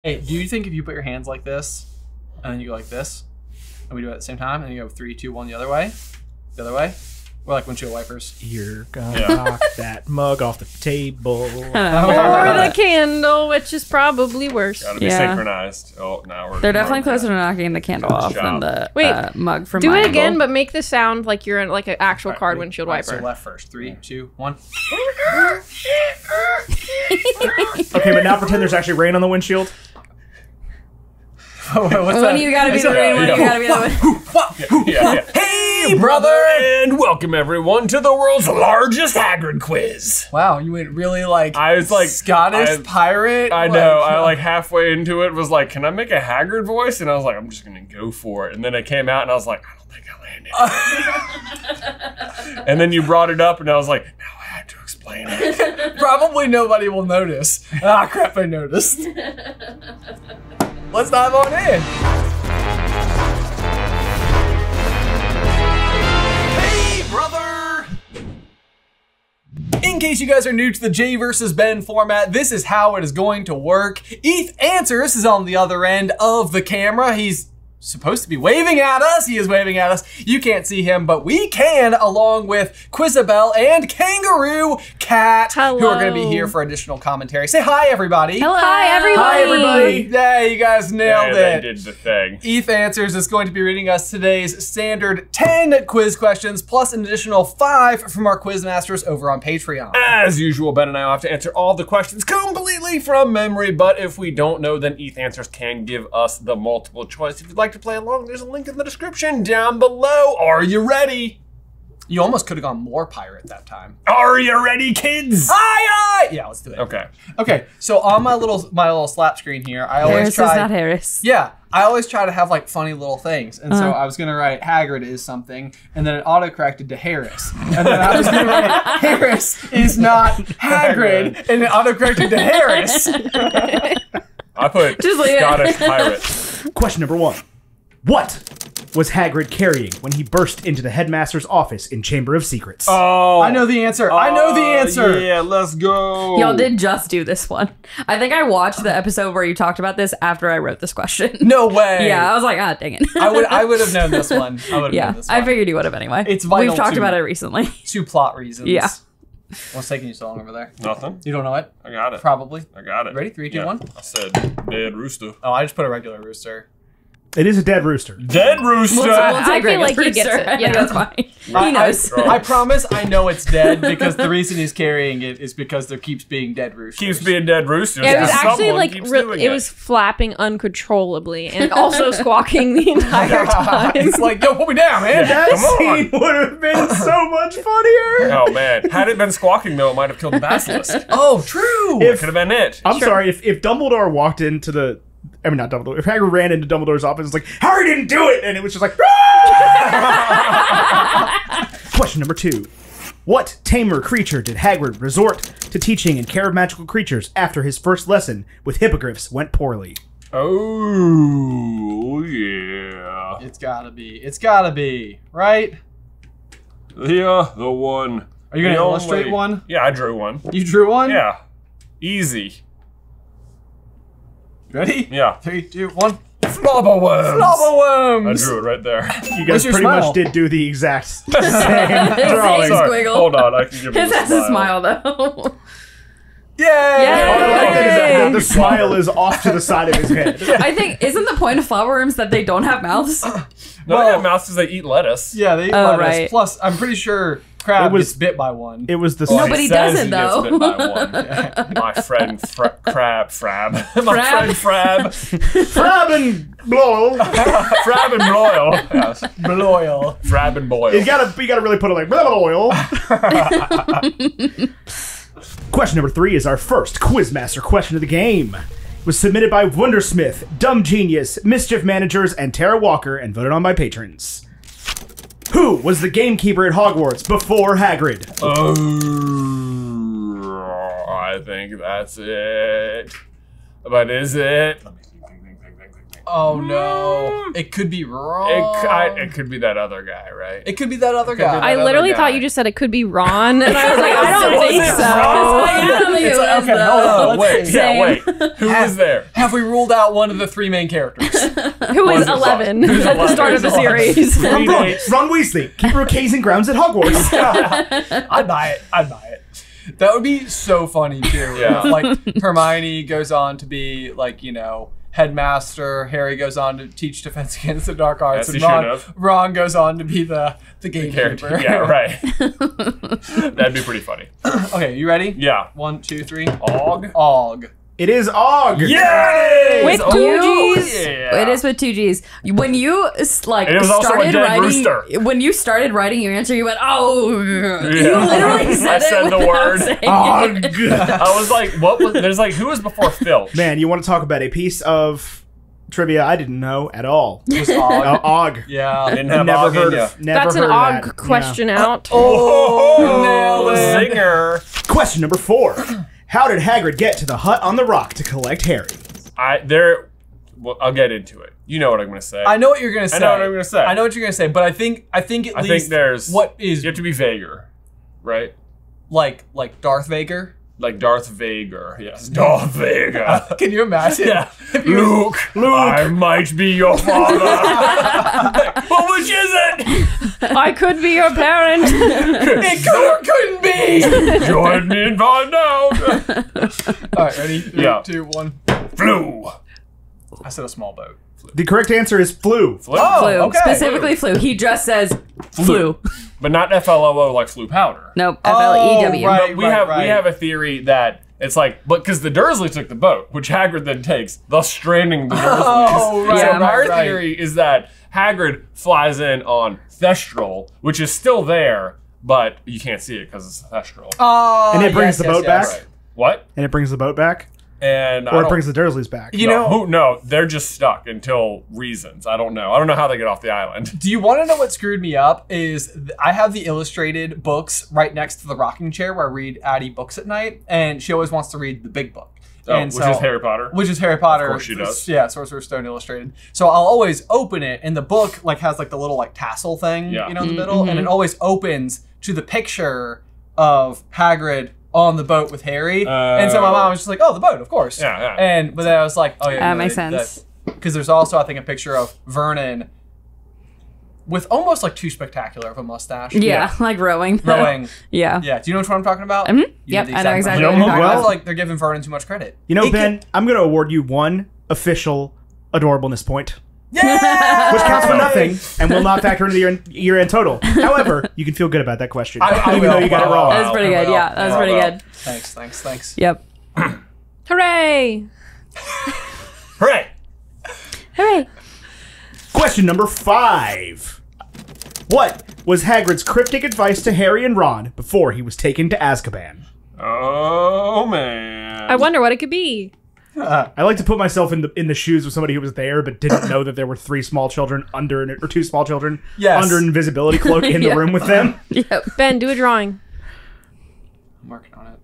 Hey, do you think if you put your hands like this, and then you go like this, and we do it at the same time, and you go 3, 2, 1 the other way, we're like windshield wipers. You're gonna knock that mug off the table. Or the candle, which is probably worse. Gotta be synchronized. Oh, now we're. They're definitely closer to knocking the candle off than the mug from Do my it again, angle. but make the sound like you're in like an actual card windshield wiper. So left first. 3, 2, 1. Okay, but now pretend there's actually rain on the windshield. Oh, what's When you gotta be the rain, when you gotta be the wind. Hey, brother, and welcome everyone to the world's largest Hagrid quiz. Wow, you went really like I was like Scottish pirate. I know. I like halfway into it was like, can I make a Hagrid voice? And I was like, I'm just gonna go for it. And then it came out, and I was like, I don't think I landed. And then you brought it up, and I was like, now I have to explain it. Probably nobody will notice. Ah, crap! I noticed. Let's dive on in. Hey, brother! In case you guys are new to the J versus Ben format, this is how it is going to work. Eth Answers is on the other end of the camera. He's supposed to be waving at us. He is waving at us. You can't see him, but we can, along with Quizabelle and Kangaroo Cat, who are going to be here for additional commentary. Say hi, everybody. Hello. Hi, everybody. Hi, everybody. Yeah, you guys nailed it. They did the thing. Eth Answers is going to be reading us today's standard 10 quiz questions, plus an additional 5 from our quiz masters over on Patreon. As usual, Ben and I will have to answer all the questions completely from memory, but if we don't know, then Eth Answers can give us the multiple choice. If you'd like to play along, there's a link in the description down below. Are you ready? You almost could have gone more pirate that time. Are you ready, kids? Aye, aye! Yeah, let's do it. Okay. Okay, so on my little slap screen here, I always Harris try. is not Harris. Yeah, I always try to have like funny little things, and so I was gonna write Hagrid is something, and then it autocorrected to Harris, and then I was gonna write Harris is not Hagrid, and it autocorrected to Harris. I put Scottish pirate. Question number 1. What was Hagrid carrying when he burst into the headmaster's office in Chamber of Secrets? Oh, I know the answer. I know the answer. Yeah, let's go. Y'all did just do this one. I think I watched the episode where you talked about this after I wrote this question. No way. Yeah, I was like, ah, dang it. I would have known this one. I would have known this one. I figured you would have anyway. It's vital We've talked to about it recently. 2 plot reasons. Yeah. What's taking you so long over there? Nothing. You don't know it? I got it. Probably. I got it. Ready? 3, 2, 1. I said dead rooster. Oh, I just put a regular rooster. It is a dead rooster. Dead rooster. I feel like he gets it. Yeah, that's fine. He knows. I promise I know it's dead because the reason he's carrying it is because there keeps being dead roosters. Keeps being dead roosters. Yeah, it was Someone actually like keeps doing it was flapping uncontrollably and also squawking the entire time. He's like, yo, put me down, man. That Come on. scene would have been so much funnier. Oh man, had it been squawking though, it might have killed the basilisk. Oh, true. That could have been it. I'm sorry, if Dumbledore walked into the... I mean, not Dumbledore. If Hagrid ran into Dumbledore's office, it's like, Harry didn't do it! And it was just like... Question number 2. What tamer creature did Hagrid resort to teaching in Care of Magical Creatures after his first lesson with Hippogriffs went poorly? Oh yeah. It's gotta be, right? Yeah, the one. Are you gonna illustrate one? Yeah, I drew one. You drew one? Yeah. Easy. Ready? Yeah. 3, 2, 1. Flobberworms. Flobberworms. I drew it right there. You guys your pretty smile? much did do the exact same drawing. Same Sorry, squiggle. hold on, I can give you His has a smile though. Yay! Yay! The smile is off to the side of his head. I think, isn't the point of flowworms that they don't have mouths? No, they have mouths because they eat lettuce. Yeah, they eat Oh, lettuce. right. Plus, I'm pretty sure Crab was- gets bit by one. It was the Well, Nobody he does says it, he gets though. bit by one. My friend Crab Frab. My friend Frab. Frab and Bloyle. Frab and Broil. Yes. Bloyle. Frab and Boil. You gotta really put it like Bloyle. Question number 3 is our first Quizmaster question of the game. It was submitted by Wondersmith, Dumb Genius, Mischief Managers, and Tara Walker, and voted on by patrons. Who was the gamekeeper at Hogwarts before Hagrid? Oh, I think that's it. But is it? Oh no. It could be wrong. It could be that other guy, right? It could be that other guy. I literally thought you just said it could be Ron, and I was like, I don't think so. I don't think it was, okay, though. let's see. Wait. Who was there? Have we ruled out one of the 3 main characters? Who is 11 at the start of the series? Ron Weasley, keeper of K's and grounds at Hogwarts. I'd buy it. That would be so funny too. Yeah. Like Hermione goes on to be like, headmaster. Harry goes on to teach defense against the dark arts, Yes, and he should have. Ron goes on to be the gamekeeper. Yeah, right. That'd be pretty funny. Okay, you ready? Yeah. 1, 2, 3. Og. It is Og. Yay! With 2 G's. Yeah. It is with 2 G's. When you And it was also a started dead writing, rooster. when you started writing your answer, you went, "Oh!" You Yeah. literally said I said it the without word. saying Og. it. I was like, what was? There's like, who was before Filch? Man, you want to talk about a piece of trivia I didn't know at all. Just Og. Og. Yeah. Didn't have Never Og in heard ya. of. Never That's an heard of Og that. question out. Oh, nailed it. zinger! Yeah. Question number 4. How did Hagrid get to the hut on the rock to collect Harry? Well, I'll get into it. You know what I'm going to say. I know what you're gonna say. I know what I'm gonna say. I know what you're gonna say, but I think at least there's what is You have to be vaguer, right? like Darth Vader. Like Darth Vader. Yes, Darth Vader. Can you imagine? Yeah. Luke, I might be your father. Well, which is it? I could be your parent. It could or couldn't be. Join me and find out. All right, ready? 3, Yeah. 2, 1. Flew. I said a small boat. The correct answer is flew. Flew. Oh, Flu. okay. Specifically flu. He just says flu. But not FLOO like flu powder. Nope. FLEW. right. We have a theory that it's like, but because the Dursleys took the boat, which Hagrid then takes, thus stranding the Dursleys. Oh, right, So right, our right. theory is that Hagrid flies in on Thestral, which is still there, but you can't see it because it's Thestral. Oh, And it brings the boat back? Right. What? And it brings the boat back? And Or it brings the Dursleys back? no, they're just stuck until reasons. I don't know how they get off the island. Do you want to know what screwed me up? I have the illustrated books right next to the rocking chair where I read Addie books at night, and she always wants to read the big book. Which is Harry Potter. Which is Harry Potter. Of course she does. Yeah, Sorcerer's Stone illustrated. So I'll always open it, and the book has the little tassel thing, Yeah. in the middle, and it always opens to the picture of Hagrid on the boat with Harry. And so my mom was just like, "Oh, the boat, of course." Yeah. But then I was like, "Oh yeah, That makes sense. Because there's also, I think, a picture of Vernon with almost too spectacular of a mustache. Yeah, like rowing. Rowing. Yeah. Yeah. Do you know which one I'm talking about? Mhm. You Yep, the I know exact exactly one. what you're talking I about. feel like they're giving Vernon too much credit. You know, It Ben, I'm going to award you 1 official adorableness point, Yeah! which counts for nothing and will not factor into the year-end total. However, you can feel good about that question, even though you got it wrong. That was pretty good. Yeah, that was pretty good. Thanks. Yep. Hooray! Hooray! Hooray! Question number 5. What was Hagrid's cryptic advice to Harry and Ron before he was taken to Azkaban? Oh man. I wonder what it could be. I like to put myself in the shoes of somebody who was there but didn't know that there were 3 small children or 2 small children Yes. under an invisibility cloak in the Yeah. room with them. Yep. Ben, do a drawing. I'm working on it.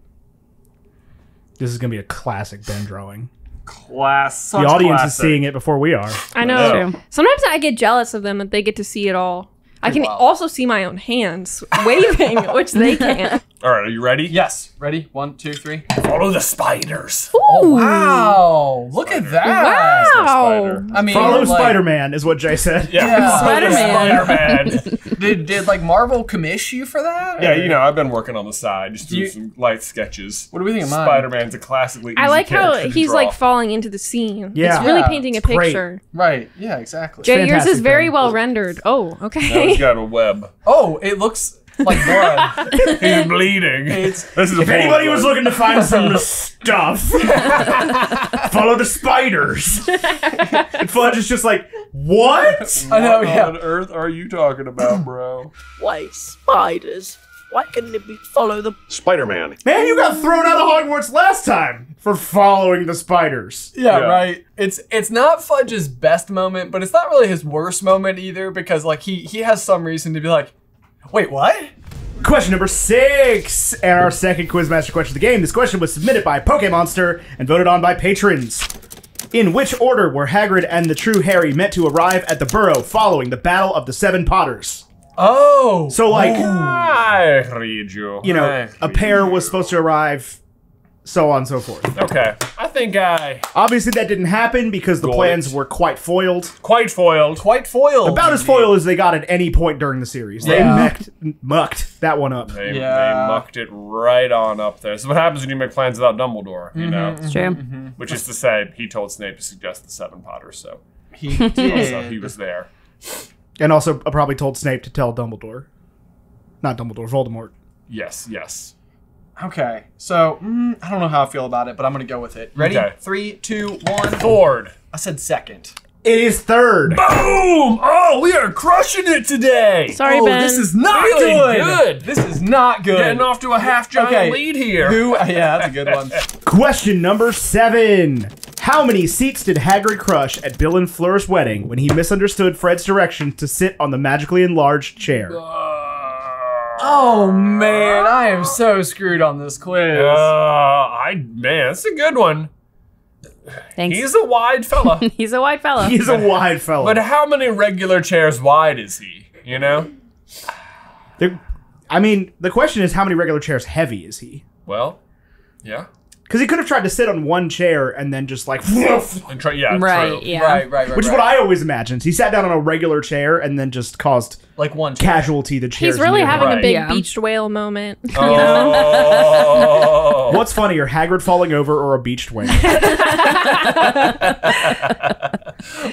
This is going to be a classic Ben drawing. Such The audience classic. is seeing it before we are. I know. True. Sometimes I get jealous of them that they get to see it all. I can Wow. also see my own hands waving, which they can't. All right, are you ready? Yes. Ready? 1, 2, 3. Follow the spiders. Ooh. Wow! Look at that! Wow. I mean, Follow like, Spider-Man is what Jay said. Yeah. Spider-Man. Spider-Man. Did Marvel commission you for that? Yeah, I've been working on the side, just doing You- some light sketches. What do we think of mine? Spider-Man's a classically easy I like how character to he's draw. falling into the scene. Yeah. It's really Yeah, painting a it's great. picture. Right. Yeah. Exactly. Jay, yours fantastic is very thing. well rendered. Oh, Now he's okay. got a web. Oh, it looks like blood. He's bleeding. It's- This is a If anybody was blood. looking to find some stuff, follow the spiders. And Fudge is just like, what? I know. What Yeah. on earth are you talking about, bro? Why spiders? Why couldn't it be follow them? Spider-Man. Man, you got thrown out of Hogwarts last time for following the spiders. Yeah, Yeah. right. It's not Fudge's best moment, but it's not really his worst moment either because he has some reason to be like, wait, what? Question number 6, and our second Quizmaster question of the game. This question was submitted by Pokemonster and voted on by patrons. In which order were Hagrid and the true Harry meant to arrive at the Burrow following the Battle of the Seven Potters? Oh! So, like, I read you. you know, a pair was supposed to arrive, so on and so forth. Okay. I think Obviously, that didn't happen because the plans were quite foiled. Quite foiled. Quite foiled. About as foiled as they got at any point during the series. They mucked that one up. They mucked it right on up there. So what happens when you make plans without Dumbledore, you know? It's true. Which is to say, he told Snape to suggest the Seven Potters, so. He did. So he was there. And also probably told Snape to tell Dumbledore. Not Dumbledore, Voldemort. Yes, yes. Okay, so I don't know how I feel about it, but I'm gonna go with it. Ready? Okay. 3, 2, 1. Ford. I said second. It is third. Boom! Oh, we are crushing it today. Sorry, Oh, Ben. this is not Really good. good. This is not good. Getting off to a half-giant lead here. Yeah, that's a good one. Question number 7. How many seats did Hagrid crush at Bill and Fleur's wedding when he misunderstood Fred's direction to sit on the magically enlarged chair? Oh man, I am so screwed on this quiz. Man, that's a good one. Thanks. He's a wide fella. He's a white fella. He's a wide fellow. But how many regular chairs wide is he? You know? I mean, the question is how many regular chairs heavy is he? Well, yeah. Because he could have tried to sit on one chair and then just like... And try, yeah, Right, true. yeah. Right. Which is what I always imagined. He sat down on a regular chair and then just caused like one chair. casualty to chairs. He's really nearby. having Right. a big Yeah. beached whale moment. Oh. What's funnier, Hagrid falling over or a beached whale?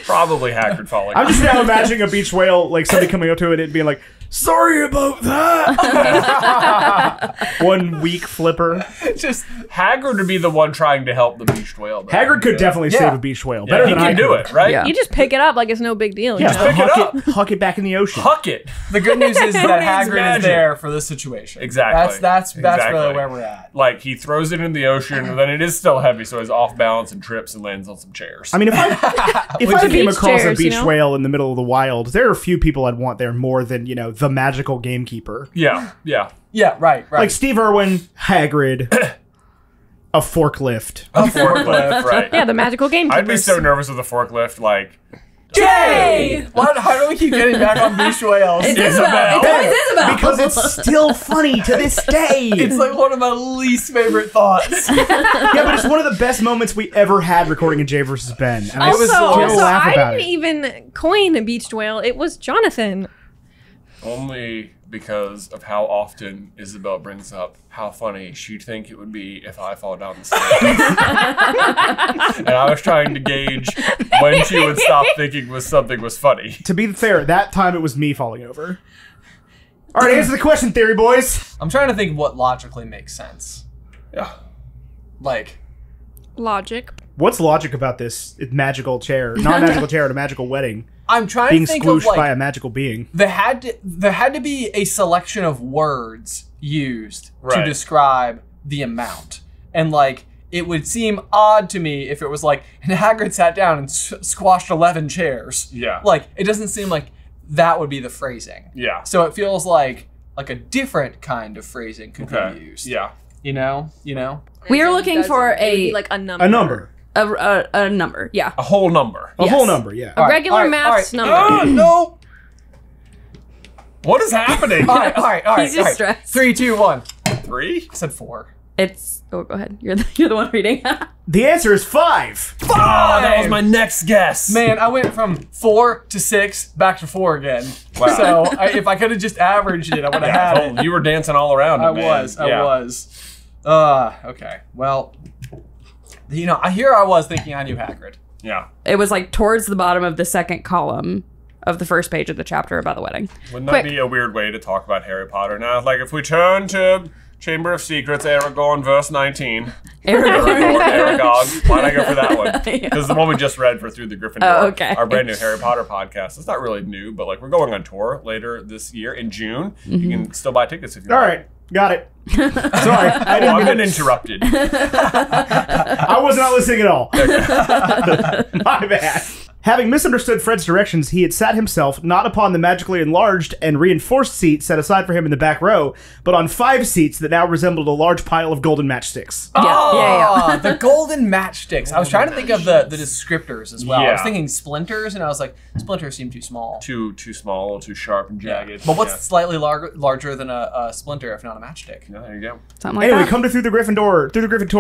Probably Hagrid falling. I'm just now imagining a beached whale, like somebody coming up to it and being like, "Sorry about that." One weak flipper. Just Hagrid would be the one trying to help the beached whale. Though. Hagrid could definitely Yeah. save a beached whale. Yeah, Better he than I can do could. it, right? Yeah. You just pick it up like it's no big deal. You Yeah, know? pick it huck it back in the ocean. Huck it. the good news is that needs Hagrid magic. is there for this situation. Exactly. That's Exactly. really where we're at. Like, he throws it in the ocean, and then it is still heavy, so he's off balance and trips and lands on some chairs. I mean, if I came beach across a chairs, you beached know? whale in the middle of the wild, there are a few people I'd want there more than, you know, the magical gamekeeper. yeah. Yeah, right. Like Steve Irwin, Hagrid, a forklift. A forklift, right. Yeah, the magical game. I'd be so nervous with a forklift, like, Jay! How do we keep getting back on beach whales? It's Isabel. It's always Isabel. Because it's still funny to this day. It's like one of my least favorite thoughts. Yeah, but it's one of the best moments we ever had recording a Jay versus Ben. And I Also, still laugh I about didn't it. even coin a beached whale. It was Jonathan. only because of how often Isabel brings up how funny she'd think it would be if I fall down the stairs. And I was trying to gauge when she would stop thinking something was funny. To be fair, that time it was me falling over. All right, answer the question, theory boys. I'm trying to think of what logically makes sense. Yeah. Like, Logic. What's logic about this magical chair, non-magical chair at a magical wedding, I'm trying being to think squooshed of like by a magical being? there had to be a selection of words used to Right. describe the amount, and like it would seem odd to me if it was like, and Hagrid sat down and squashed 11 chairs. Yeah. Like it doesn't seem like that would be the phrasing. Yeah. So it feels like a different kind of phrasing could Okay. be used. Yeah. You know. We are looking for like a number. A number. a number. Yeah. A whole number. A Yes. whole number, yeah. A regular maths number. Oh, no. What is happening? All right. He's just stressed. 3, 2, 1. 3? I said 4. It's. Oh, go ahead. You're the one reading. The answer is 5. Oh, that was my next guess. Man, I went from 4 to 6 back to 4 again. Wow. So if I could have just averaged it, I would have had it. Oh, you were dancing all around it, I man. was. Yeah. Okay. Well, you know, I was thinking I knew Hagrid. Yeah. It was like towards the bottom of the second column of the first page of the chapter about the wedding. Wouldn't that be a weird way to talk about Harry Potter now? Like, if we turn to Chamber of Secrets, Aragog, verse 19. Aragog. Why'd I go for that one? Because the one we just read for Through the Griffin Door. Oh, okay. Our brand new Harry Potter podcast. It's not really new, but like we're going on tour later this year in June. You can still buy tickets if you All want. right, got it. Sorry, I Oh, didn't I've mean been to- interrupted. I was not listening at all. My bad. Having misunderstood Fred's directions, he had sat himself not upon the magically enlarged and reinforced seat set aside for him in the back row, but on 5 seats that now resembled a large pile of golden matchsticks. Oh, the golden matchsticks. I was trying to think of the descriptors as well. I was Yeah. thinking splinters, and I was like, splinters seem too small. Too small, too sharp and jagged. But what's slightly larger than a splinter, if not a matchstick? Yeah, there you go. Something like Anyway, that. come to through the Griffin Tour.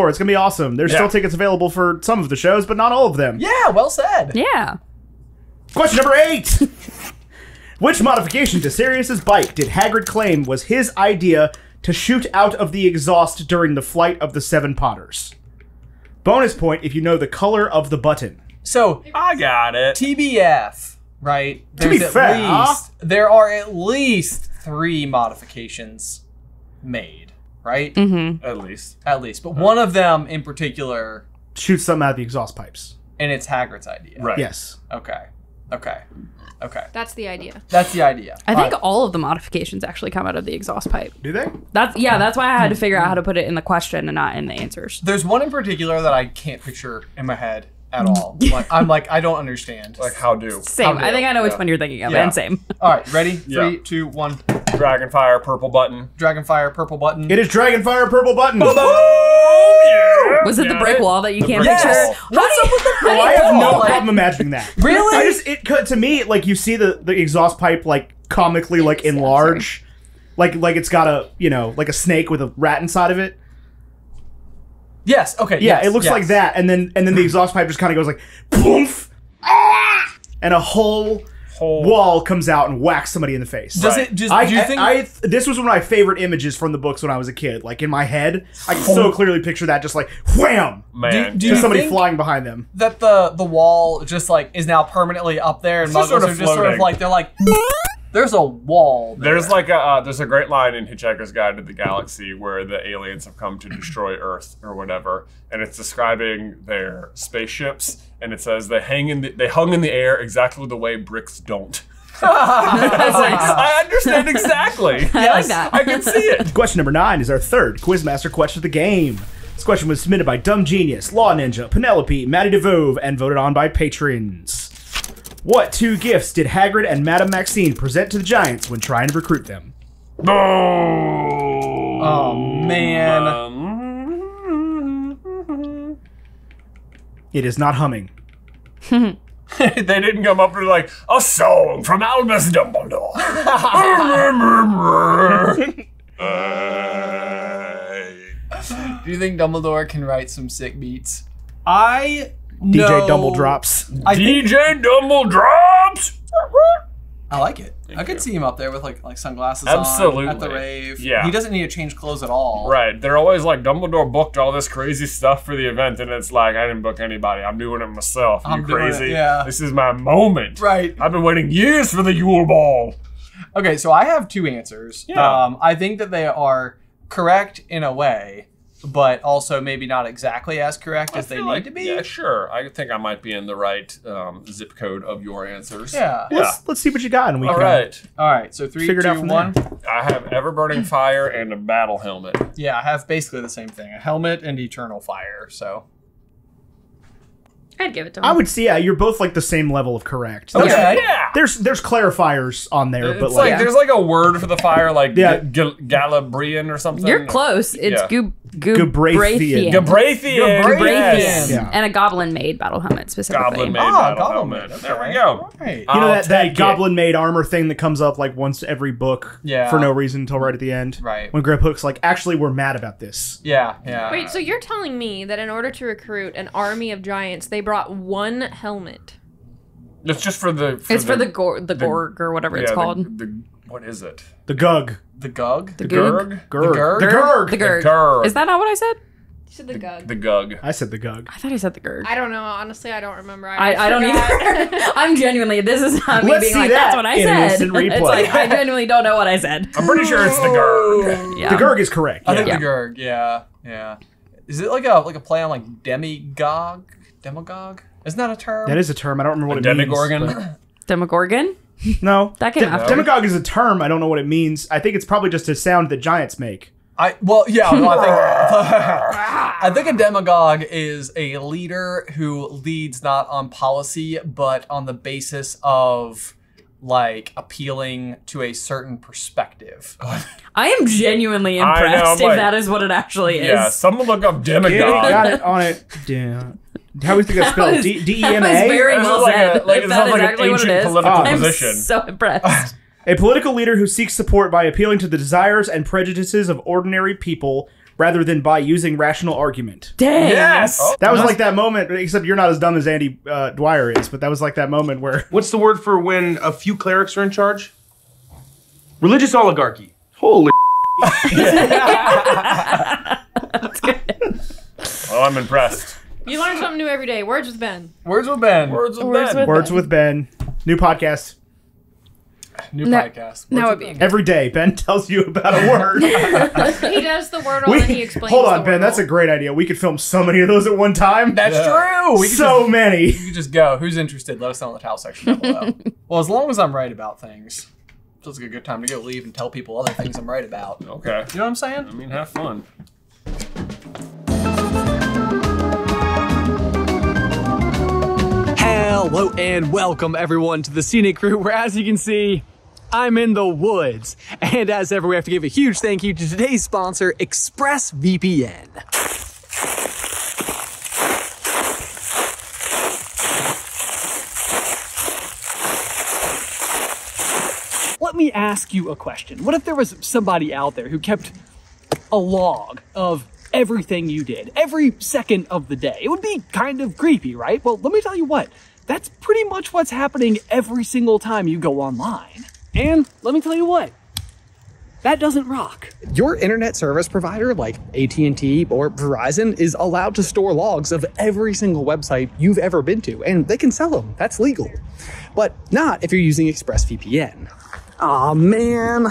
It's gonna be awesome. There's still tickets available for some of the shows, but not all of them. Yeah, well said. Yeah. Question number 8. Which modification to Sirius's bite did Hagrid claim was his idea to shoot out of the exhaust during the flight of the 7 Potters? Bonus point if you know the color of the button. So, I got it. TBF, right? To be fair, There are at least 3 modifications made, right? At least. At least. But one of them in particular, Shoot something out of the exhaust pipes. and it's Hagrid's idea. Right. Yes. Okay. That's the idea. That's the idea. I think all of the modifications actually come out of the exhaust pipe. Do they? That's why I had to figure out how to put it in the question and not in the answers. There's one in particular that I can't picture in my head at all. I don't understand. Like how do? Same. How I think I know which yeah. one you're thinking of, Yeah. and same. All right, ready? Yeah. 3, 2, 1. Dragonfire, purple button. Dragonfire, purple button. It is Dragonfire Purple Button. Was it the brick wall that you can't Yes. picture? What's up with the brick I have no wall? problem imagining that. Really? To me, like, you see the exhaust pipe, like, comically, like, enlarge. Like it's got a, like a snake with a rat inside of it. Yes. Okay. Yeah, yes, it looks yes. like that, and then the exhaust pipe just kind of goes like, poof, and a whole wall comes out and whacks somebody in the face. Does it? Do you think? This was one of my favorite images from the books when I was a kid. Like in my head, I can so clearly picture that, just like wham, Man. Do you just somebody think flying behind them. that the wall just like is now permanently up there, and It's just Muggles sort of are just sort of floating. like they're like, there's a wall. There. There's like there's a great line in Hitchhiker's Guide to the Galaxy where the aliens have come to destroy Earth or whatever, and it's describing their spaceships, and it says they hung in the air exactly the way bricks don't. I understand exactly. I like that. I can see it. Question number 9 is our third Quizmaster question of the game. This question was submitted by Dumb Genius, Law Ninja, Penelope, Maddie DeVove, and voted on by patrons. What 2 gifts did Hagrid and Madame Maxine present to the Giants when trying to recruit them? Oh man. It is not humming. They didn't come up with like a song from Albus Dumbledore. Do you think Dumbledore can write some sick beats? I DJ know. Dumble Drops. I think- DJ Dumble drops. I like it. I could see him up there with like sunglasses Absolutely. on at the rave. Yeah. He doesn't need to change clothes at all. Right. They're always like, Dumbledore booked all this crazy stuff for the event, and it's like, I didn't book anybody. I'm doing it myself. I'm You doing it, crazy? yeah. This is my moment. Right. I've been waiting years for the Yule Ball. Okay, so I have 2 answers. Yeah. I think that they are correct in a way, but also maybe not exactly as correct as they feel need like- to be. Yeah, sure. I think I might be in the right zip code of your answers. Yeah. Let's see what you got, and we All can right. All right, so 3, figure it 2, out from 1. there. I have ever-burning fire and a battle helmet. Yeah, I have basically the same thing: a helmet and eternal fire. So I'd give it to him. I would see, yeah, you're both like the same level of correct. okay. Yeah. There's clarifiers on there, but It's like, like, there's like a word for the fire, like Yeah. Galabrian or something. You're close. It's Yeah. Gabrathian. Gabrathian. Gabrathian. Yes. Yeah. And a goblin-made battle helmet specifically. Goblin made Ah, battle Goblin helmet. made. There we Okay. go. Right. You know I'll that take it. goblin-made armor thing that comes up like once every book Yeah. for no reason until right at the end? Right. When Grip Hook's like, actually, we're mad about this. Yeah, yeah. Wait, so you're telling me that in order to recruit an army of giants, they brought one helmet? It's just for the. It's for the Gorg or whatever it's called. What is it? The Gug. The Gug? The Gurg? Gurg. Gurg? The Gurg. The Gurg. Gurg. Is that not what I said? You said the Gug. The Gug. I said the Gug. I thought I said the Gurg. I don't know. Honestly, I don't remember. I don't forgot. either. I'm genuinely, this is not me Let's being see like, that that's what I in an said. instant replay. It's like, I genuinely don't know what I said. I'm pretty sure it's the Gurg. Yeah. The Gurg is correct. I think Yeah. the Gurg, yeah, yeah. Is it like a play on like demigog? Demagogue? Isn't that a term? That is a term. I don't remember what it Demogorgon. means. Demogorgon? No. That came after. Demagogue is a term. I don't know what it means. I think it's probably just a sound that giants make. I think a demagogue is a leader who leads not on policy, but on the basis of like appealing to a certain perspective. I am genuinely impressed if that is what it actually is. Yeah, someone look up demagogue. Got it on it. Damn. How we think it's spelled? D-E-M-A? That was very well said. It sounds like an ancient political position. I'm so impressed. A political leader who seeks support by appealing to the desires and prejudices of ordinary people rather than by using rational argument. Dang. Yes! That was like that moment, except you're not as dumb as Andy Dwyer is, but that was like that moment where... What's the word for when a few clerics are in charge? Religious oligarchy. Holy That's good. Oh, I'm impressed. You learn something new every day. Words with Ben. Words with Ben. Words with Words Ben. with- Words with Ben. New podcast. New podcast. That Words would with be Ben. Every day, Ben tells you about a word. He does the word all and he explains Hold the on, word Ben. That's all. a great idea. We could film so many of those at one time. That's true. We So many. could just go. Who's interested? Let us know in the towel section down below. Well, as long as I'm right about things, feels like a good time to go leave and tell people other things I'm right about. Okay. You know what I'm saying? I mean, have fun. Hello and welcome everyone to the Scenic Crew, where as you can see, I'm in the woods. And as ever, we have to give a huge thank you to today's sponsor, ExpressVPN. Let me ask you a question. What if there was somebody out there who kept a log of everything you did, every second of the day? It would be kind of creepy, right? Well, let me tell you what, that's pretty much what's happening every single time you go online. And let me tell you what, that doesn't rock. Your internet service provider like AT&T or Verizon is allowed to store logs of every single website you've ever been to, and they can sell them. That's legal. But not if you're using ExpressVPN. Aw, man.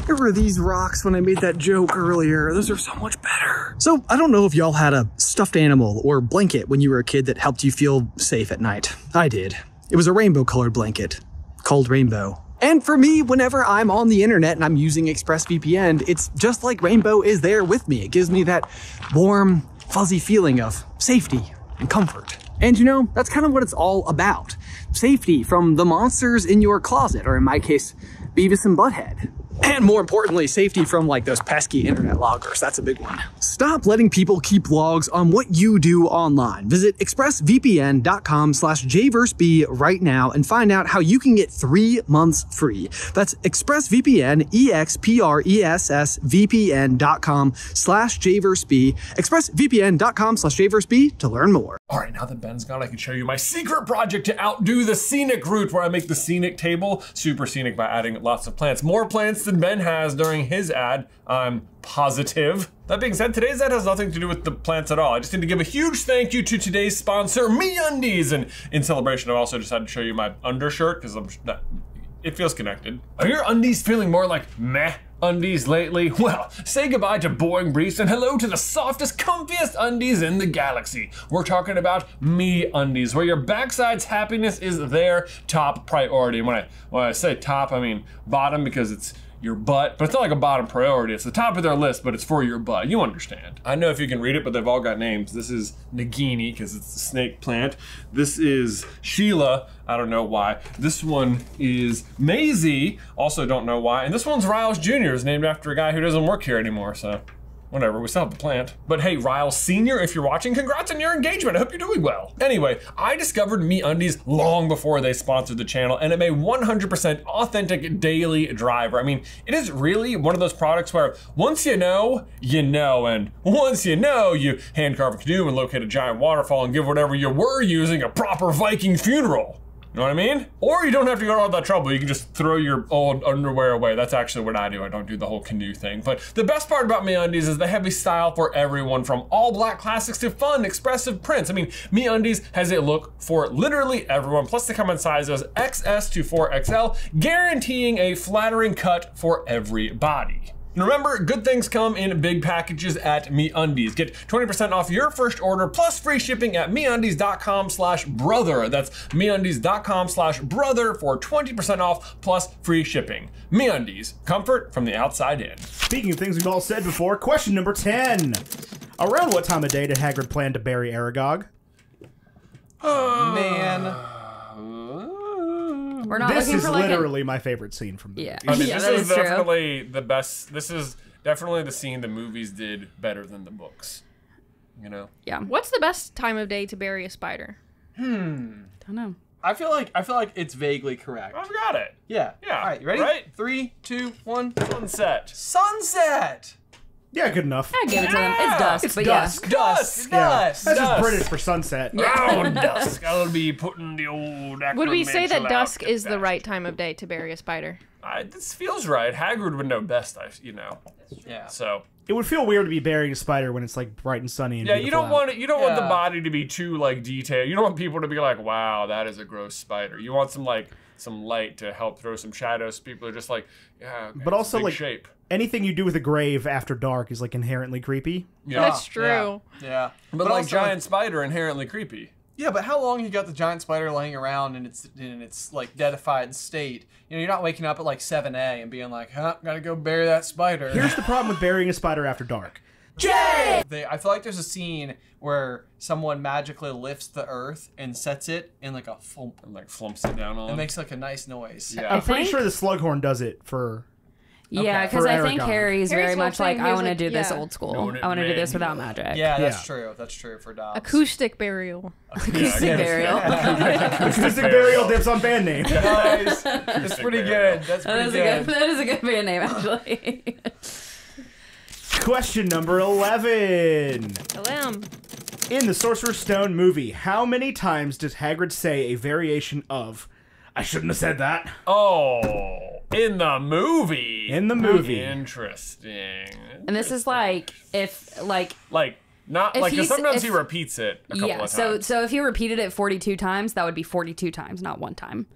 There were these rocks when I made that joke earlier. Those are so much better. So I don't know if y'all had a stuffed animal or blanket when you were a kid that helped you feel safe at night. I did. It was a rainbow colored blanket called Rainbow. And for me, whenever I'm on the internet and I'm using ExpressVPN, it's just like Rainbow is there with me. It gives me that warm, fuzzy feeling of safety and comfort. And you know, that's kind of what it's all about. Safety from the monsters in your closet, or in my case, Beavis and Butthead. And more importantly, safety from like those pesky internet loggers. That's a big one. Stop letting people keep logs on what you do online. Visit expressvpn.com/jverseb right now and find out how you can get 3 months free. That's ExpressVPN, expressvpn.com/jverseb, expressvpn.com/jverseb to learn more. All right, now that Ben's gone, I can show you my secret project to outdo the scenic route, where I make the scenic table super scenic by adding lots of plants. More plants than Ben has during his ad, I'm positive. That being said, today's ad has nothing to do with the plants at all. I just need to give a huge thank you to today's sponsor, MeUndies. And in celebration, I've also decided to show you my undershirt, because it feels connected. Are your undies feeling more like meh undies lately? Well, say goodbye to boring briefs and hello to the softest, comfiest undies in the galaxy. We're talking about MeUndies, where your backside's happiness is their top priority. And when I say top, I mean bottom, because it's your butt, but it's not like a bottom priority. It's the top of their list, but it's for your butt. You understand. I know if you can read it, but they've all got names. This is Nagini, because it's the snake plant. This is Sheila. I don't know why. This one is Maisie. Also don't know why. And this one's Riles Jr. is named after a guy who doesn't work here anymore, so whatever, we still have the plant. But hey, Riles Sr., if you're watching, congrats on your engagement. I hope you're doing well. Anyway, I discovered MeUndies long before they sponsored the channel, and I'm a 100% authentic daily driver. I mean, it is really one of those products where once you know, and once you know, you hand carve a canoe and locate a giant waterfall and give whatever you were using a proper Viking funeral. You know what I mean? Or you don't have to go to all that trouble. You can just throw your old underwear away. That's actually what I do. I don't do the whole canoe thing. But the best part about MeUndies is they have a style for everyone, from all black classics to fun, expressive prints. I mean, MeUndies has a look for literally everyone. Plus they come in sizes XS to 4XL, guaranteeing a flattering cut for every body. Remember, good things come in big packages at MeUndies. Get 20% off your first order plus free shipping at MeUndies.com/brother. That's MeUndies.com/brother for 20% off plus free shipping. MeUndies, comfort from the outside in. Speaking of things we've all said before, question number 10. Around what time of day did Hagrid plan to bury Aragog? Man. We're not This looking is for like literally my favorite scene from the Yeah. movie. I mean, Yeah, this that is is true. definitely the best. This is definitely the scene the movies did better than the books. You know? Yeah. What's the best time of day to bury a spider? Don't know. I feel like it's vaguely correct. I've got it. Yeah. Yeah. All right, you ready? Right. 3, 2, 1. Sunset. Sunset. Yeah, good enough. I give it to them. It's dusk, It's but dusk. Dusk. Yeah. Dusk. That's Dusk. just British for sunset. Oh, dusk. I'll be putting the old Would we say that acromantial dusk out is to the that. right time of day to bury a spider? This feels right. Hagrid would know best, you know. Yeah. So It would feel weird to be burying a spider when it's like bright and sunny and yeah, you beautiful don't out. want it. You don't want the Yeah. body to be too like detailed. You don't want people to be like, "Wow, that is a gross spider." You want some light to help throw some shadows. People are just like, "Yeah." Okay, But also big like shape. anything you do with a grave after dark is like inherently creepy. Yeah. That's true. Yeah. but like also, giant spider inherently creepy. Yeah, but how long you got the giant spider laying around in its like deadified state? You know, you're not waking up at like 7 and being like, "Huh, gotta go bury that spider." Here's the problem with burying a spider after dark. I feel like there's a scene where someone magically lifts the earth and sets it in like a flump. And like flumps it down on. It makes like a nice noise. Yeah. I'm pretty think- sure the Slughorn does it for... Yeah, because For I think Aragog. Harry's very Harry's much whole like, thing, I he was want to like, do this yeah. old school. Known it I want to do this without manual. magic. Yeah, that's Yeah. true. That's true for Dobbs. Acoustic burial. Acoustic burial. Acoustic Burial dips on band name. Nice. That's pretty good. That's That pretty is, good. that is a good band name, actually. Question number 11. Alam. In the Sorcerer's Stone movie, how many times does Hagrid say a variation of, "I shouldn't have said that"? Oh, in the movie. In the movie. Interesting. And this is like, if, like, Like not If like 'cause he's- sometimes if- he repeats it a couple yeah, of so times. so if you repeated it 42 times, that would be 42 times, not one time.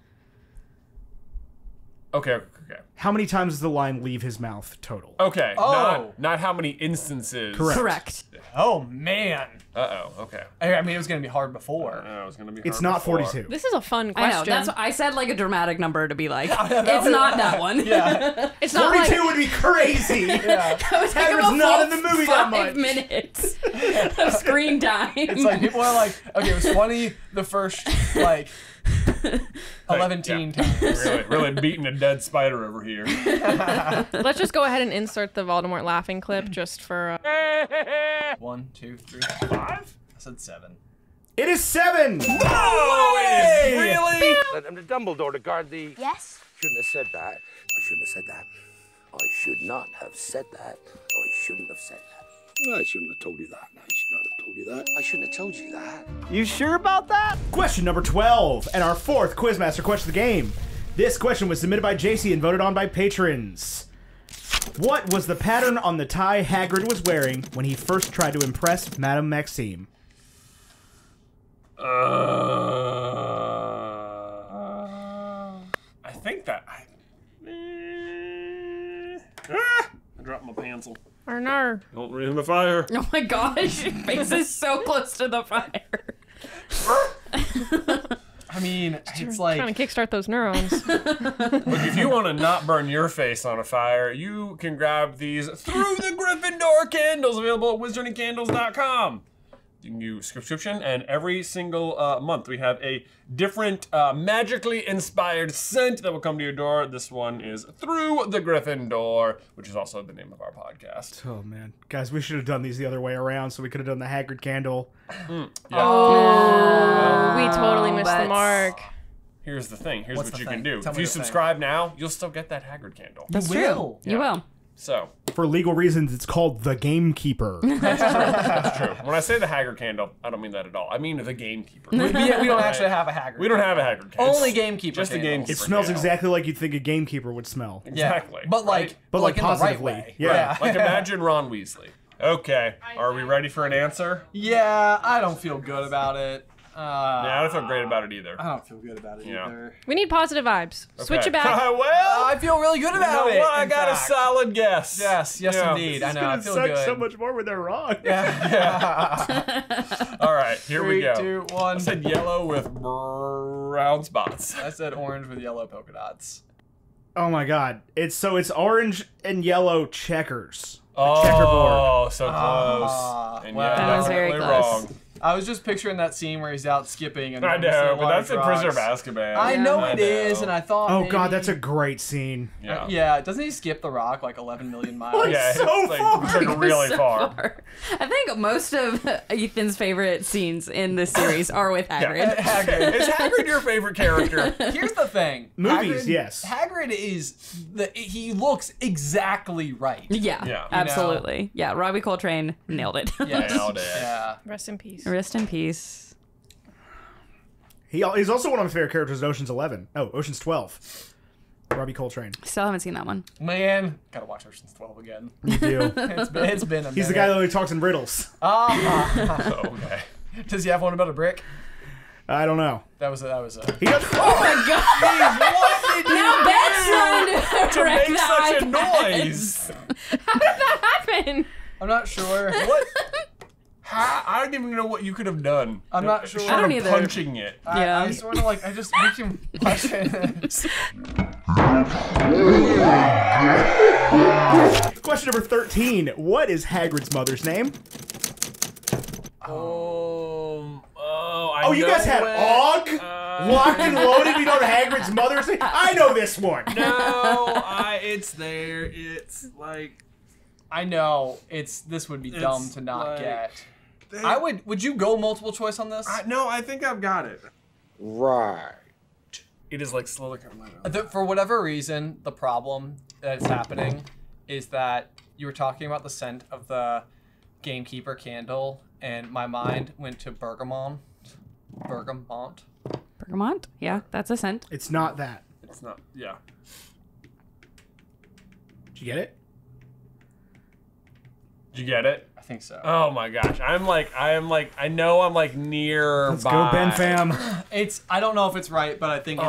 Okay. How many times does the line leave his mouth total? Okay. Oh. Not how many instances. Correct. Correct. Oh man. Okay. I mean, it was gonna be hard before. It was gonna be. It's hard not before. 42. This is a fun I know. question. That's what I said, like a dramatic number to be like, it's not that one. Yeah. It's not 42 like would be crazy. Yeah. Hagrid's not in the movie that 5 much. minutes of screen time. It's like people are like, okay, it was funny the first like 11 times. Really beating a dead spider over here. let's just go ahead and insert the Voldemort laughing clip just for 1, 2, 3, 5? I said 7. It is 7. Oh, it is really? And Dumbledore to guard the... Yes? Shouldn't have said that. I shouldn't have said that. I should not have said that. I shouldn't have said that. I shouldn't have told you that. I should not have told you that. I shouldn't have told you that. You sure about that? Question number 12, and our fourth Quizmaster question of the game. This question was submitted by JC and voted on by patrons. What was the pattern on the tie Hagrid was wearing when he first tried to impress Madame Maxime? I think that. I dropped my pencil. Arnar. Don't read in the fire. Oh my gosh, your face is so close to the fire. I mean, it's Trying like to kickstart those neurons. Look, if you want to not burn your face on a fire, you can grab these Through the Gryffindor candles available at wizardingcandles.com. You can do subscription, and every single month we have a different magically inspired scent that will come to your door. This one is Through the Gryffindor, which is also the name of our podcast. Oh man, guys, we should have done these the other way around, so we could have done the Hagrid candle. We totally missed the But- mark. Here's the thing. Here's What's what the you thing? can do. Tell If me you the thing. subscribe now, you'll still get that Hagrid candle. That's will. true. You will. So, For legal reasons, it's called the Gamekeeper. that's true. When I say the Hagrid candle, I don't mean that at all. I mean the gamekeeper. we don't actually have a Hagrid. We don't have a Hagrid candle. Only gamekeeper. Just a candles. gamekeeper. It smells candle. exactly like you'd think a gamekeeper would smell. Yeah. Exactly. But like, Right? But like in the right positively. way. Yeah. Like imagine Ron Weasley. Okay, are we ready for an answer? Yeah, I don't feel good about it. I don't feel great about it either. I don't feel good about it either. We need positive vibes. Switch it back. Well, I feel really good about it. I in got a fact. solid guess. Yes, indeed. I know. I feel good. So much more when they're wrong. All right, here we go. 3, 2, 1. I said yellow with brown spots. I said orange with yellow polka dots. Oh my god. It's orange and yellow checkers. Oh, checkerboard. so close. And well, yeah, that was very definitely close. wrong. I was just picturing that scene where he's out skipping. And I noticing know, but large that's in Prisoner of rocks. Azkaban. I know it is, and I thought. Oh maybe, god, that's a great scene. Yeah. Yeah, doesn't he skip the rock like 11 million miles? Yeah, So it's like really So far. I think most of Ethan's favorite scenes in this series are with Hagrid. Hagrid. Is Hagrid your favorite character? Here's the thing. Movies, Hagrid, yes. Hagrid is he looks exactly right. Yeah, Yeah. absolutely. Yeah, Robbie Coltrane nailed it. Yes. Nailed it. Yeah. Rest in peace. Rest in peace. He's also one of my favorite characters in Ocean's 11. Oh, Ocean's 12. Robbie Coltrane. Still haven't seen that one. Man, gotta watch Ocean's 12 again. You do. It's been a minute. He's the guy that only talks in riddles. Okay. Does he have one about a brick? I don't know. That was a. He does. Oh my god! Now Ben's trying to correct Make that. such a noise. How did that happen? I'm not sure. What? I don't even know what you could have done. I'm not sure. I don't either. Punching it. Yeah. I sort of like. I just make him question. Question number 13. What is Hagrid's mother's name? I You guys had Og? Locked and loaded? You know Hagrid's mother's name? I know this one. It's there. It's like I know this would be dumb to not like- get. Would you go multiple choice on this? no. I think I've got it. Right. It is like slowly coming out. For whatever reason, the problem that's happening is that you were talking about the scent of the gamekeeper candle, and my mind went to bergamot. Bergamot. Bergamot? Yeah, that's a scent. It's not that. It's not. Yeah. Did you get it? Did you get it? I think so. Oh my gosh. I know I'm like nearby. Let's go, Ben fam. I don't know if it's right, but I think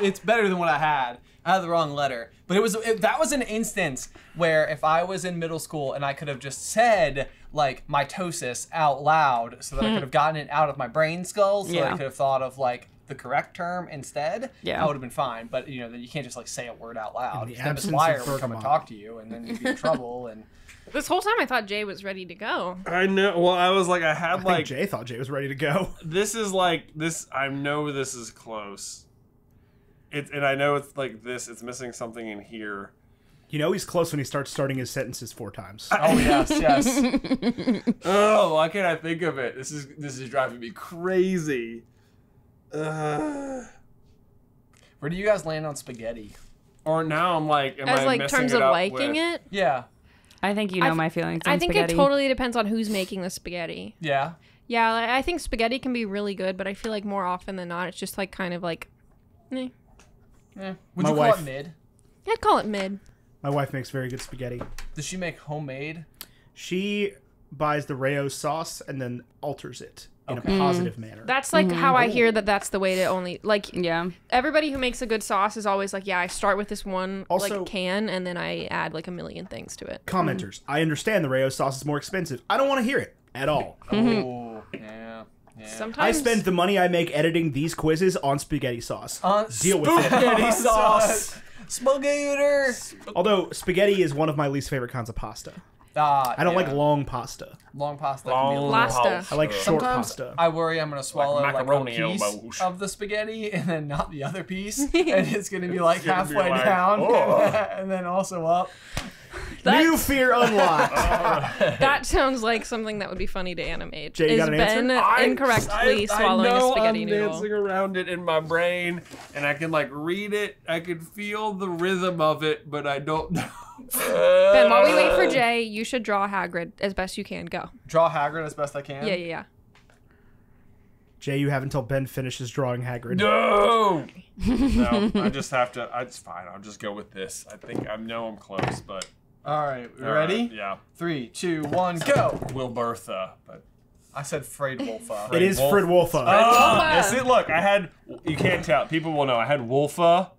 it's better than what I had. I had the wrong letter. But that was an instance where if I was in middle school and I could have just said like mitosis out loud so that I could have gotten it out of my brain skull so that I could have thought of like the correct term instead, I would have been fine. But then you can't just like say a word out loud. In the Then Miss absence Wire of would come and bergamot. talk to you and then you'd be in trouble and This whole time I thought Jay was ready to go. I know. Well, I was like, I had I think Jay thought Jay was ready to go. this is like this. I know this is close. And I know it's like this. It's missing something in here. You know he's close when he starts starting his sentences 4 times. oh yes. Oh, why can't I think of it? This is driving me crazy. Where do you guys land on spaghetti? Or now I'm like, am As I like messing terms it of up liking with- it. Yeah. I think you know my feelings on I think spaghetti. it totally depends on who's making the spaghetti. Yeah. Yeah, like, I think spaghetti can be really good, but I feel like more often than not, it's just like kind of like, Would My you call wife- it mid? I'd call it mid. My wife makes very good spaghetti. Does she make homemade? She buys the Rayo sauce and then alters it in a positive manner. That's like how I hear that's the way to only like. Yeah. Everybody who makes a good sauce is always like, yeah, I start with this one Also- like can, and then I add like a million things to it. Commenters, I understand the Rayo sauce is more expensive. I don't want to hear it at all. Oh, yeah. Sometimes I spend the money I make editing these quizzes on spaghetti sauce. Deal with it. Spaghetti sauce. Spaghetti. Although spaghetti is one of my least favorite kinds of pasta. I don't like long pasta. long pasta. Long Pasta. I like short Sometimes pasta. I worry I'm gonna swallow like macaroni a piece elbows. of the spaghetti and then not the other piece, and it's gonna be like gonna be halfway like, down oh. and then also up. New fear unlocked. That sounds like something that would be funny to animate. Jay, you Is got an answer? Ben incorrectly swallowing a spaghetti I'm noodle? dancing around it in my brain, and I can like read it. I can feel the rhythm of it, but I don't know. Ben, while we wait for Jay, you should draw Hagrid as best you can. Go. Draw Hagrid as best I can. Yeah. Jay, you have until Ben finishes drawing Hagrid. No, no. I just have to. It's fine. I'll just go with this. I know I'm close, but All right, ready? yeah. 3, 2, 1, go. Will Bertha, but I said Freydwolfa. It is Freydwolfa. Yes, look, I had, you can't tell, people will know, I had Wolfa,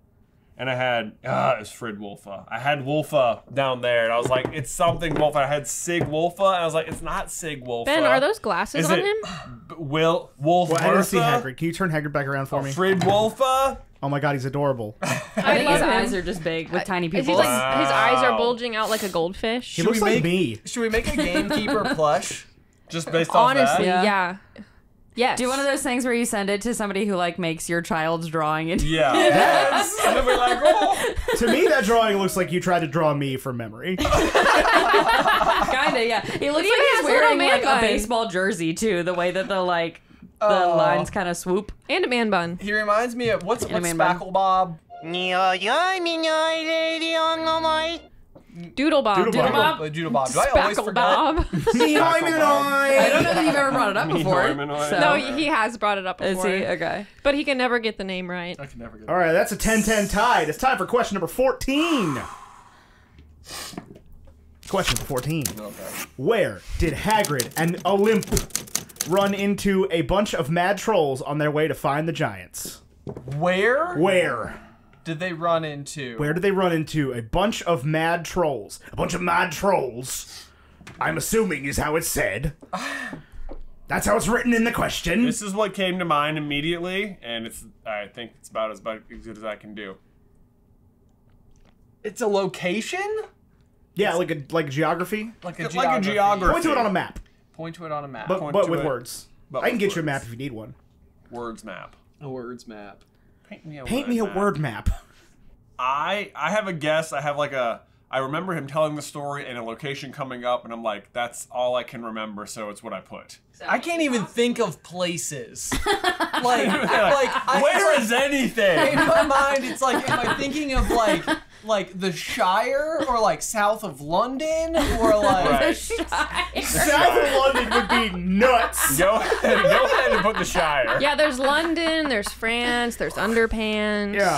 and I had, it's Freydwolfa. I had Wolfa down there, and I was like, it's something Wolfa. I had Sig Wolfa, and I was like, it's not Sig Wolfa. Ben, are those glasses Is on it him? Wolf Well, I didn't see Bertha? Hagrid. Can you turn Hagrid back around for me? Freydwolfa? Oh my god, he's adorable. I think love his him. eyes are just big with tiny He's pupils. like, his eyes are bulging out like a goldfish. He looks like me. Should we make a gamekeeper plush? Just based off Honestly, that? yeah. Yes. Do one of those things where you send it to somebody who like makes your child's drawing and Yeah. Yes. And they'll be like, oh. To me, that drawing looks like you tried to draw me from memory. kinda, yeah. He looks He like has he's a little wearing man like a bun. baseball jersey too. The way that the lines kind of swoop. And a man bun. He reminds me of what's man bun. Spackle Bob? Doodle Bob. Doodle Bob. Doodle Bob. Do I always Spackle forget? Bob. I don't know that you've ever brought it up before. Humanoid. So. No, he has brought it up Is before. he? Okay. But he can never get the name right. I can never get All right, that's a 10-10 tie. It's time for question number 14. Question number 14. Where did Hagrid and Olympe run into a bunch of mad trolls on their way to find the giants? Where Where? did they run into? Where did they run into a bunch of mad trolls? A bunch of mad trolls, I'm assuming is how it's said. That's how it's written in the question. This is what came to mind immediately, and I think it's about as good as I can do. It's a location? Yeah, like a geography. Like Like a geography. Point to it on a map, Point to it on a map. but to with it. words. But I can with get you a words. map if you need one. Words map. a words map. Paint me a word map. I have a guess. I remember him telling the story and a location coming up, and I'm like, that's all I can remember, so it's what I put. I can't even think of places. Where Where is anything? in my mind, it's like, am I thinking of like the Shire or like south of London or like Right. South of London would be nuts. Go ahead and put the Shire. Yeah, there's London, there's France, there's Underpants. Yeah.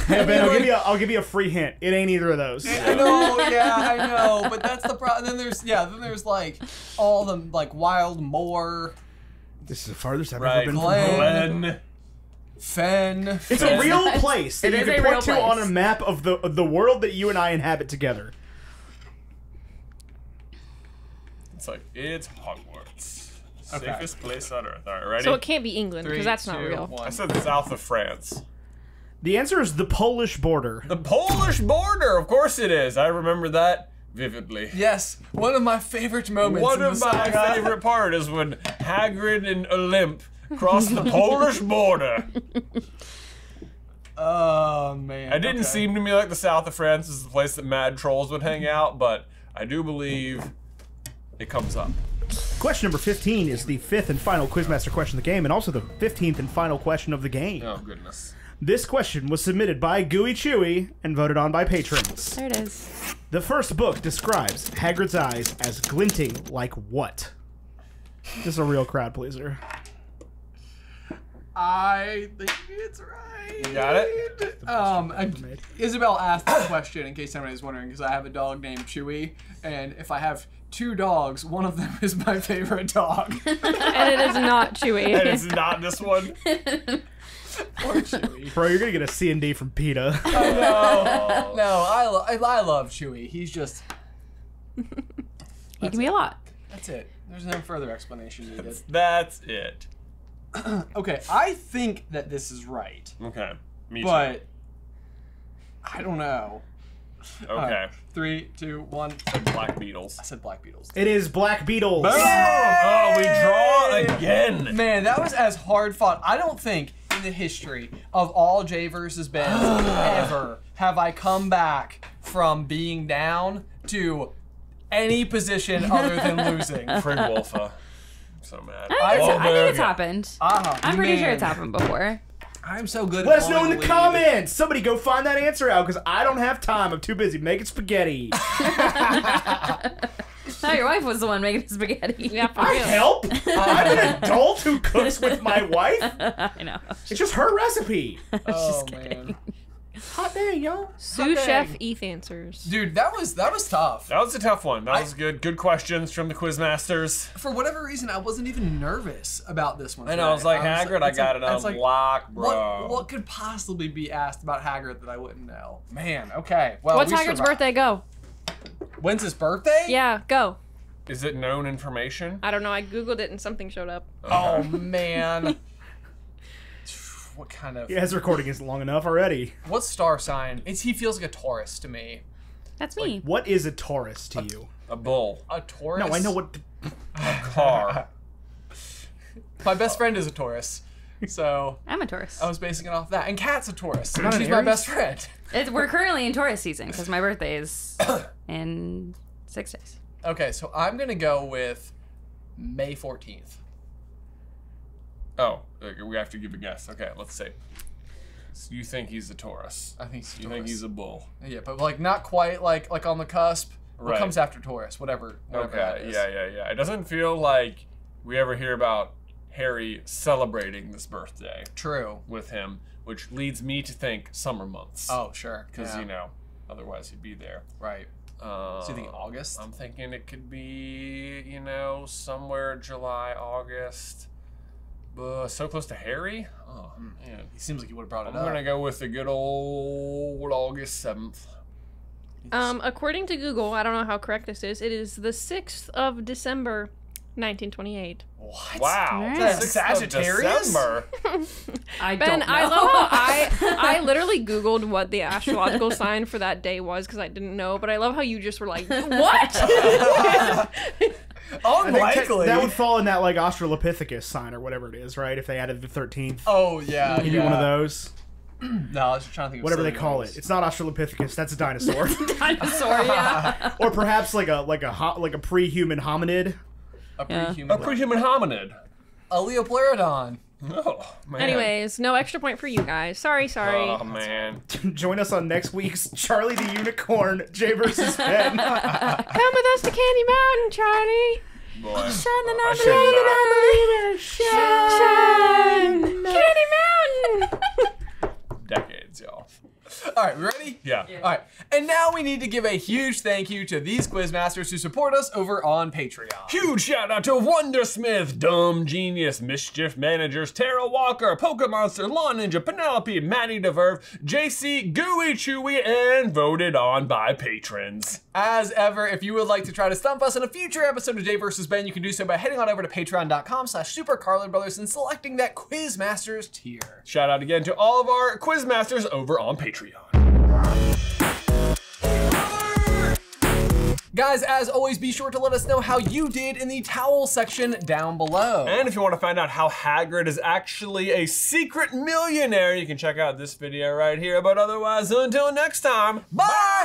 Hey Ben, I'll give you a free hint. It ain't either of those. I know, yeah, I know, but that's the problem. Then there's like all the like wild moor, This is the farthest I've Right. ever been from home. Glenn. fen. It's a real place that It you is can a real point to place. on a map of the world that you and I inhabit together. It's like, it's Hogwarts. Okay. Safest place on Earth. All right, ready? So it can't be England because 3, that's not 2, real. 1. I said south of France. The answer is the Polish border. The Polish border, of course it is. I remember that vividly. Yes, one of my favorite moments. One in of the my saga. favorite part is when Hagrid and Olympe cross the Polish border. Oh man! It didn't seem to me like the south of France is the place that mad trolls would hang out, but I do believe it comes up. Question number 15 is the fifth and final Quizmaster question of the game, and also the 15th and final question of the game. Oh, goodness. This question was submitted by Gooey Chewy and voted on by patrons. There it is. The first book describes Hagrid's eyes as glinting like what? This is a real crowd pleaser. I think it's right. You got it? Isabel asked the question in case anybody's wondering, because I have a dog named Chewy, and if I have 2 dogs, one of them is my favorite dog. And it is not Chewy. And it's not this one. Poor Chewy. Bro, you're gonna get a C&D from PETA. No, I love Chewy. He's just, He can be a lot. that's it. There's no further explanation needed. That's it. Okay, I think that this is right, Okay. Me but I don't know. too. Okay. 3, 2, 1. Black Beetles. I said Black Beetles. It is Black Beetles. Oh, we draw again. Man, that was as hard fought. I don't think in the history of all J versus Ben's ever have I come back from being down to any position other than losing. Freydwolfa. I'm so mad. I think it's happened. I'm pretty sure man. it's happened before. I'm so good Let at us know in blowing the lead. comments. Somebody go find that answer out, because I don't have time. I'm too busy making spaghetti. No, your wife was the one making the spaghetti. Yeah, for I real. help. I'm an adult who cooks with my wife. I know. It's just her recipe. Oh, man. Hot day, y'all. Sous Chef ETH answers. Dude, that was tough. That was a tough one. That was good. Good questions from the Quizmasters. For whatever reason, I wasn't even nervous about this one. I know. I was like, Hagrid, I got it on lock, bro. What could possibly be asked about Hagrid that I wouldn't know? Man, okay. Well, What's Hagrid's birthday? Go. When's his birthday? Yeah, go. Is it known information? I don't know. I googled it and something showed up. Oh man. What kind of? Yeah, his recording isn't long enough already. What star sign? He feels like a Taurus to me. That's me. What is a Taurus to you? A bull. A Taurus? No, I know what. A car. My best friend is a Taurus, so I'm a Taurus. I was basing it off that. And Kat's a Taurus. Not an She's my Aries? best friend. We're currently in Taurus season because my birthday is in 6 days. Okay, so I'm gonna go with May 14th. Oh, we have to give a guess. Okay, let's see. So you think he's a Taurus? I think he's a You Taurus. think he's a bull? Yeah, but like not quite like on the cusp. What Right. comes after Taurus? Whatever that Okay, is. yeah. It doesn't feel like we ever hear about Harry celebrating this birthday True. with him, which leads me to think summer months. Oh, sure. Because, Yeah. otherwise he'd be there. Right. So you think August? I'm thinking it could be, somewhere July, August. So close to Harry? Oh, man. He seems like he would have brought it I'm going to up. go with the good old August 7th. According to Google, I don't know how correct this is. It is the 6th of December, 1928. What? Wow. Nice. 6th of Sagittarius? December. I Ben, don't know. I love how I literally Googled what the astrological sign for that day was because I didn't know, but I love how you just were like, what? Unlikely. That would fall in that like Australopithecus sign or whatever it is, right? If they added the 13th. Oh yeah. You do one of those. No, I was just trying to think of Whatever they silly call names. it. It's not Australopithecus. That's a dinosaur. Dinosaur, yeah. Or perhaps like a pre-human hominid. A Yeah. pre-human. A pre-human hominid. A Leopleurodon. Oh, man. Anyways, no extra point for you guys. Sorry. Oh, man. Join us on next week's Charlie the Unicorn, Jay versus Ben. Come with us to Candy Mountain, Charlie. Boy. I should not- Candy Mountain. Decades, y'all. All right, we ready? Yeah. All right, and now we need to give a huge thank you to these Quizmasters who support us over on Patreon. Huge shout out to Wondersmith, Dumb Genius, Mischief Managers, Tara Walker, Pokemonster, Lawn Ninja, Penelope, Maddie DeVerve, JC, Gooey Chewy, and voted on by patrons. As ever, if you would like to try to stump us in a future episode of Jay vs. Ben, you can do so by heading on over to patreon.com/SuperCarlinBrothers and selecting that Quizmasters tier. Shout out again to all of our Quizmasters over on Patreon. Guys, as always, be sure to let us know how you did in the towel section down below. And if you want to find out how Hagrid is actually a secret millionaire, you can check out this video right here. But otherwise, until next time, bye!